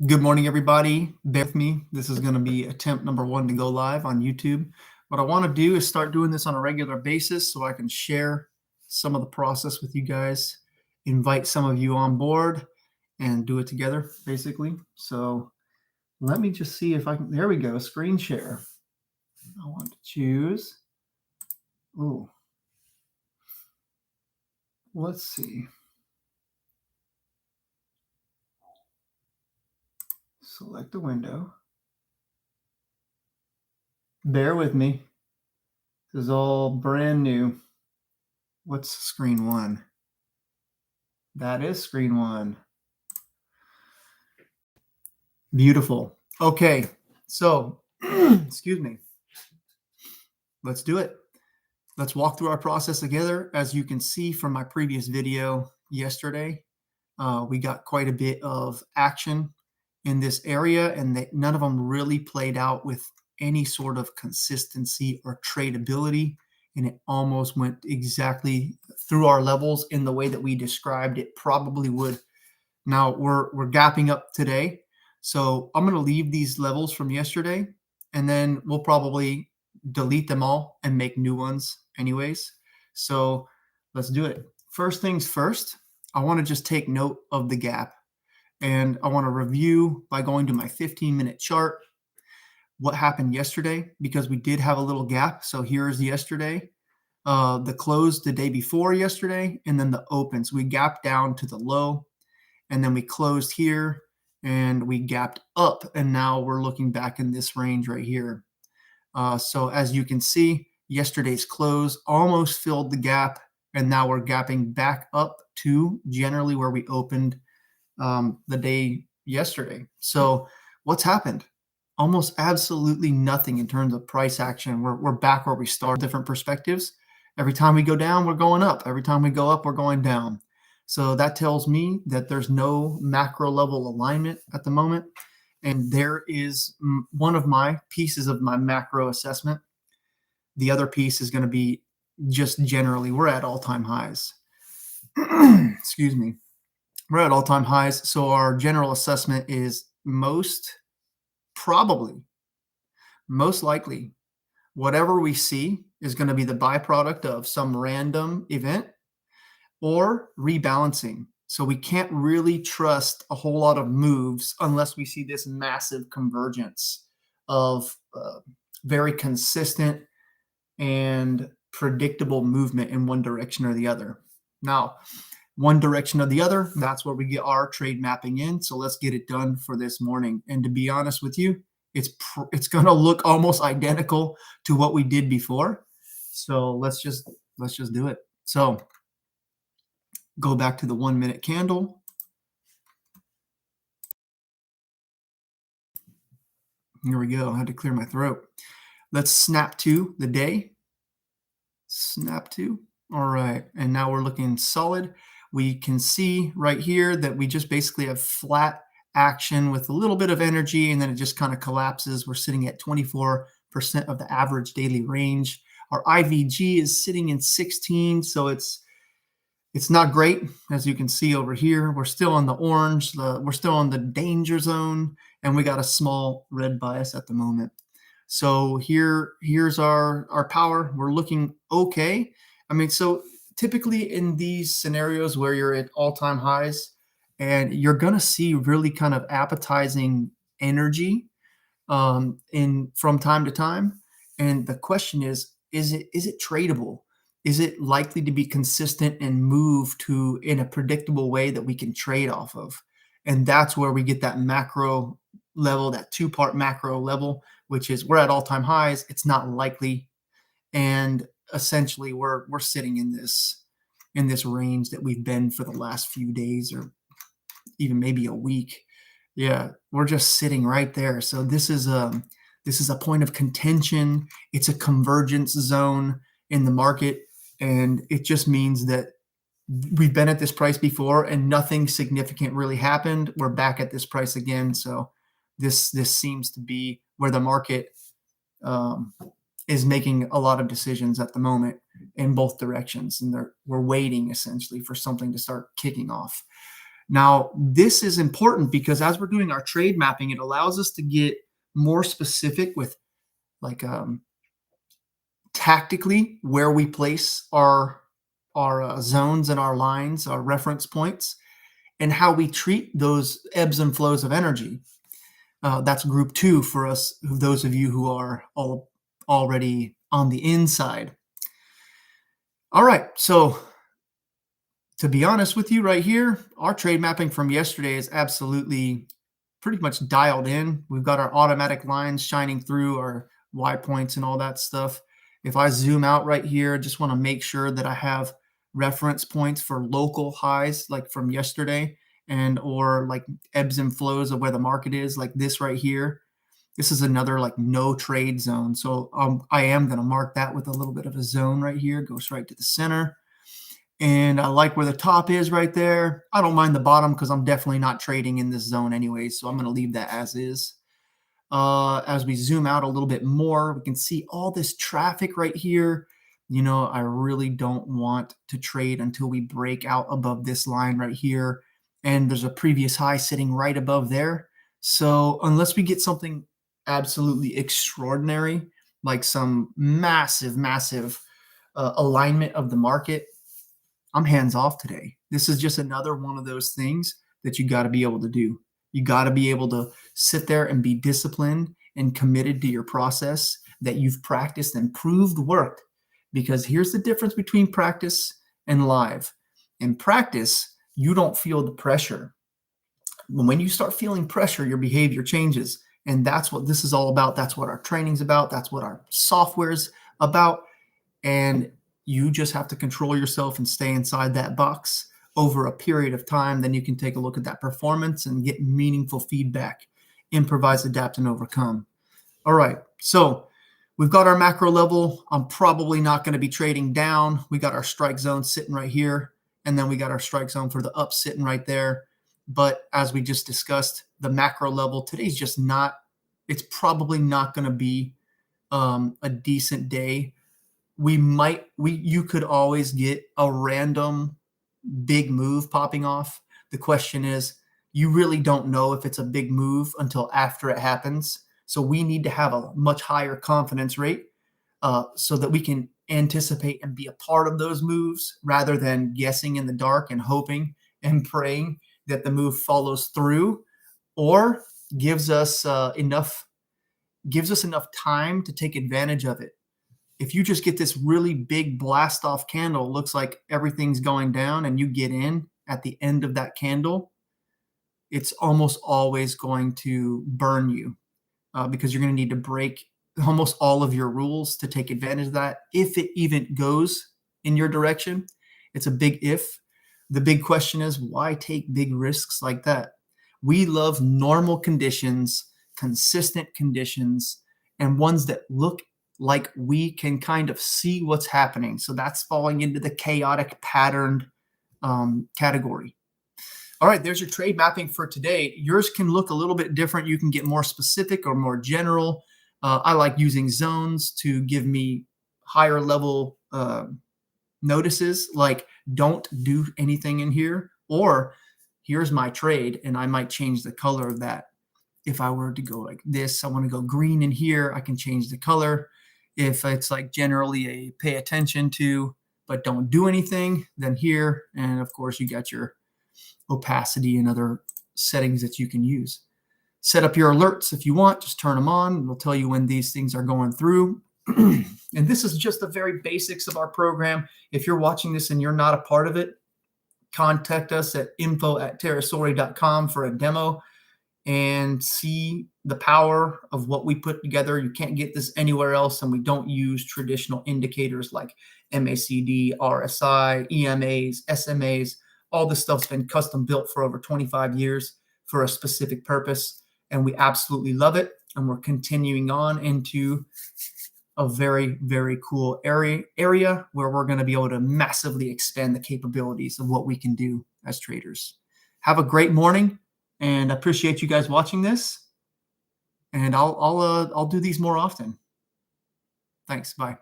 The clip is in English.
Good morning, everybody. Bear with me. This is going to be attempt number 1 to go live on YouTube. What I want to do is start doing this on a regular basis so I can share some of the process with you guys, invite some of you on board, and do it together, basically. So let me just see if I can. There we go. Screen share. I want to choose. Ooh. Let's see. Select a window. Bear with me. This is all brand new. What's screen 1? That is screen 1. Beautiful. Okay, so excuse me. Let's do it. Let's walk through our process together. As you can see from my previous video yesterday, we got quite a bit of action in this area, and none of them really played out with any sort of consistency or tradability. And it almost went exactly through our levels in the way that we described it probably would. Now we're gapping up today. So I'm going to leave these levels from yesterday, and then we'll probably delete them all and make new ones anyways. So let's do it. First things first, I want to just take note of the gap. And I want to review by going to my 15-minute chart what happened yesterday, because we did have a little gap. So here's yesterday, the close the day before yesterday, and then the open. So we gapped down to the low, and then we closed here and we gapped up, and now we're looking back in this range right here. So as you can see, yesterday's close almost filled the gap, and now we're gapping back up to generally where we opened the day yesterday. So what's happened? Almost absolutely nothing in terms of price action. We're back where we started. Different perspectives. Every time we go down, we're going up. Every time we go up, we're going down. So that tells me that there's no macro level alignment at the moment. And there is one of my pieces of my macro assessment. The other piece is going to be just generally, we're at all-time highs. Excuse me. We're at all-time highs. So our general assessment is most likely, whatever we see is going to be the byproduct of some random event or rebalancing. So we can't really trust a whole lot of moves unless we see this massive convergence of very consistent and predictable movement in one direction or the other. Now, one direction or the other, that's where we get our trade mapping in. So let's get it done for this morning. And to be honest with you, it's going to look almost identical to what we did before. So let's just do it. So go back to the 1-minute candle. Here we go. I had to clear my throat. Let's snap to the day. Snap to. All right. And now we're looking solid. We can see right here that we just basically have flat action with a little bit of energy, and then it just kind of collapses. We're sitting at 24% of the average daily range. Our IVG is sitting in 16, so it's not great. As you can see over here, we're still on the orange. We're still on the danger zone, and we got a small red bias at the moment. So here's our power. We're looking okay. I mean, so typically in these scenarios where you're at all-time highs, and you're going to see really kind of appetizing energy from time to time. And the question is it tradable? Is it likely to be consistent and move in a predictable way that we can trade off of? And that's where we get that macro level, that 2-part macro level, which is we're at all-time highs. It's not likely. And essentially we're sitting in this range that we've been for the last few days, or even maybe a week. Yeah, we're just sitting right there. So this is a point of contention. It's a convergence zone in the market, and it just means that we've been at this price before and nothing significant really happened. We're back at this price again. So this seems to be where the market is making a lot of decisions at the moment in both directions, and we're waiting essentially for something to start kicking off. Now, this is important because as we're doing our trade mapping, it allows us to get more specific with like tactically where we place our zones and our lines, our reference points, and how we treat those ebbs and flows of energy. That's group two for us, those of you who are already on the inside. All right, so to be honest with you right here, our trade mapping from yesterday is absolutely pretty much dialed in. We've got our automatic lines shining through our Y points and all that stuff. If I zoom out right here, just want to make sure that I have reference points for local highs like from yesterday and or like ebbs and flows of where the market is, like this right here. This is another like no trade zone. So I am going to mark that with a little bit of a zone right here. Goes right to the center. And I like where the top is right there. I don't mind the bottom because I'm definitely not trading in this zone anyway. So I'm going to leave that as is. As we zoom out a little bit more, we can see all this traffic right here. You know, I really don't want to trade until we break out above this line right here. And there's a previous high sitting right above there. So unless we get something absolutely extraordinary, like some massive, massive alignment of the market, I'm hands off today. This is just another one of those things that you got to be able to do. You got to be able to sit there and be disciplined and committed to your process that you've practiced and proved worked. Because here's the difference between practice and live. In practice, you don't feel the pressure. When you start feeling pressure, your behavior changes. And that's what this is all about. That's what our training's about. That's what our software's about. And you just have to control yourself and stay inside that box over a period of time. Then you can take a look at that performance and get meaningful feedback. Improvise, adapt, and overcome. All right. So we've got our macro level. I'm probably not going to be trading down. We got our strike zone sitting right here. And then we got our strike zone for the up sitting right there. But as we just discussed, the macro level today's just not, it's probably not going to be a decent day. You could always get a random big move popping off. The question is, you really don't know if it's a big move until after it happens. So we need to have a much higher confidence rate so that we can anticipate and be a part of those moves rather than guessing in the dark and hoping and praying that the move follows through or gives us enough time to take advantage of it. If you just get this really big blast off candle, looks like everything's going down, and you get in at the end of that candle, it's almost always going to burn you because you're going to need to break almost all of your rules to take advantage of that. If it even goes in your direction, it's a big if. The big question is, why take big risks like that? We love normal conditions, consistent conditions, and ones that look like we can kind of see what's happening. So that's falling into the chaotic patterned category. All right, there's your trade mapping for today. Yours can look a little bit different. You can get more specific or more general. I like using zones to give me higher level notices, like don't do anything in here, or here's my trade, and I might change the color of that. If I were to go like this, I want to go green in here, I can change the color. If it's like generally a pay attention to, but don't do anything, then here. And of course, you got your opacity and other settings that you can use. Set up your alerts if you want, just turn them on. It'll tell you when these things are going through. And this is just the very basics of our program. If you're watching this and you're not a part of it, contact us at info@terrasoari.com for a demo and see the power of what we put together. You can't get this anywhere else, and we don't use traditional indicators like MACD, RSI, EMAs, SMAs. All this stuff's been custom built for over 25 years for a specific purpose, and we absolutely love it. And we're continuing on into a very, very cool area where we're going to be able to massively expand the capabilities of what we can do as traders. Have a great morning. And I appreciate you guys watching this. And I'll do these more often. Thanks. Bye.